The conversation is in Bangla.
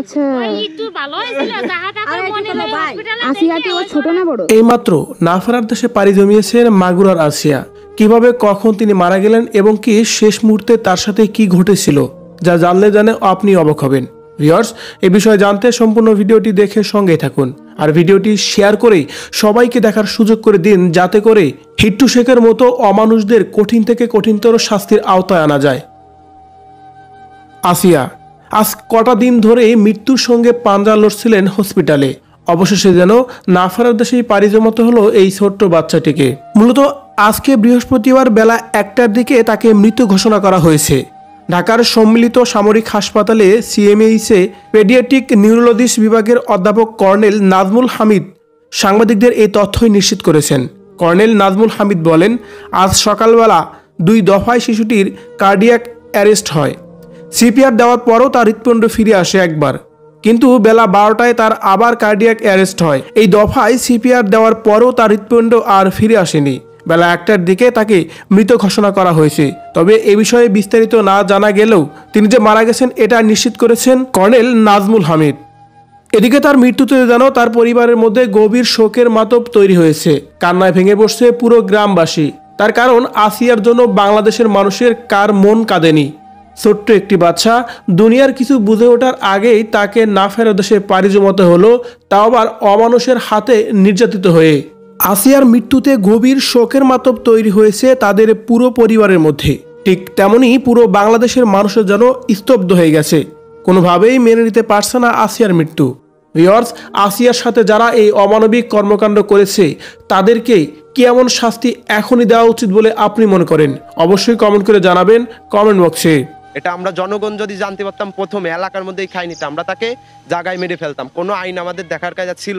আচ্ছা আসিয়া কি ও ছোট না বড়? এইমাত্র না ফেরার দেশে পাড়ি জমিয়েছেন মাগুরার আসিয়া। কিভাবে কখন তিনি মারা গেলেন এবং কি শেষ মুহূর্তে তার সাথে কি ঘটেছিল যা জানলে আপনি অবাক হবেন। ভিউয়ার্স, এই বিষয়ে জানতে সম্পূর্ণ ভিডিওটি দেখে সঙ্গেই থাকুন আর ভিডিওটি শেয়ার করে সবাইকে দেখার সুযোগ করে দিন, যাতে করে হিট্টু শেখের মতো অমানুষদের কঠিন থেকে কঠিনতর শাস্তির আওতায় আনা যায়। আসিয়া আজ কটা দিন ধরে মৃত্যুর সঙ্গে পাঞ্জা লড়ছিলেন হসপিটালে। অবশেষে যেন না ফেরার দেশেই পাড়ি জমাতে হলো এই ছোট্ট বাচ্চাটিকে। মূলত আজকে বৃহস্পতিবার বেলা 1টার দিকে তাকে মৃত ঘোষণা করা হয়েছে। ঢাকার সম্মিলিত সামরিক হাসপাতালে সিএমএইচে পেডিয়াট্রিক নিউরোলজিস্ট বিভাগের অধ্যাপক কর্নেল নাজমুল হামিদ সাংবাদিকদের এই তথ্যই নিশ্চিত করেছেন। কর্নেল নাজমুল হামিদ বলেন, আজ সকালবেলা 2 দফায় শিশুটির কার্ডিয়াক অ্যারেস্ট হয়। সিপিআর দেওয়ার পরও তার হৃৎপিণ্ড ফিরে আসে একবার, কিন্তু বেলা 12টায় তার আবার কার্ডিয়াক অ্যারেস্ট হয়। এই দফায় সিপিআর দেওয়ার পরও তার হৃৎপিণ্ড আর ফিরে আসেনি। বেলা 1টার দিকে তাকে মৃত ঘোষণা করা হয়েছে। তবে এ বিষয়ে বিস্তারিত না জানা গেলেও তিনি যে মারা গেছেন এটা নিশ্চিত করেছেন কর্নেল নাজমুল হামিদ। এদিকে তার মৃত্যুতে যেন তার পরিবারের মধ্যে গভীর শোকের মাতব তৈরি হয়েছে। কান্নায় ভেঙে পড়ছে পুরো গ্রামবাসী। তার কারণ, আসিয়ার জন্য বাংলাদেশের মানুষের কার মন কাঁদেনি। ছোট্ট একটি বাচ্চা দুনিয়ার কিছু বুঝে ওঠার আগেই তাকে না ফেরার দেশে পাড়ি জমাতে হলো, তাও আবার অমানুষের হাতে নির্যাতিত হয়ে। আসিয়ার মৃত্যুতে গভীর শোকের মাতব তৈরি হয়েছে তাদের পুরো পরিবারের মধ্যে। ঠিক তেমনই পুরো বাংলাদেশের মানুষের যেন স্তব্ধ হয়ে গেছে, কোনোভাবেই মেনে নিতে পারছে না আসিয়ার মৃত্যু। ভিউয়ার্স, আসিয়ার সাথে যারা এই অমানবিক কর্মকাণ্ড করেছে তাদেরকে কি এমন শাস্তি এখনই দেওয়া উচিত বলে আপনি মনে করেন? অবশ্যই কমেন্ট করে জানাবেন কমেন্ট বক্সে। এটা আমরা জনগণ যদি জানতে পারতাম, প্রথমে এলাকার মধ্যেই খাই নিতাম, আমরা তাকে জায়গায় মেরে ফেলতাম। কোনো আইন আমাদের দেখার কাজ ছিল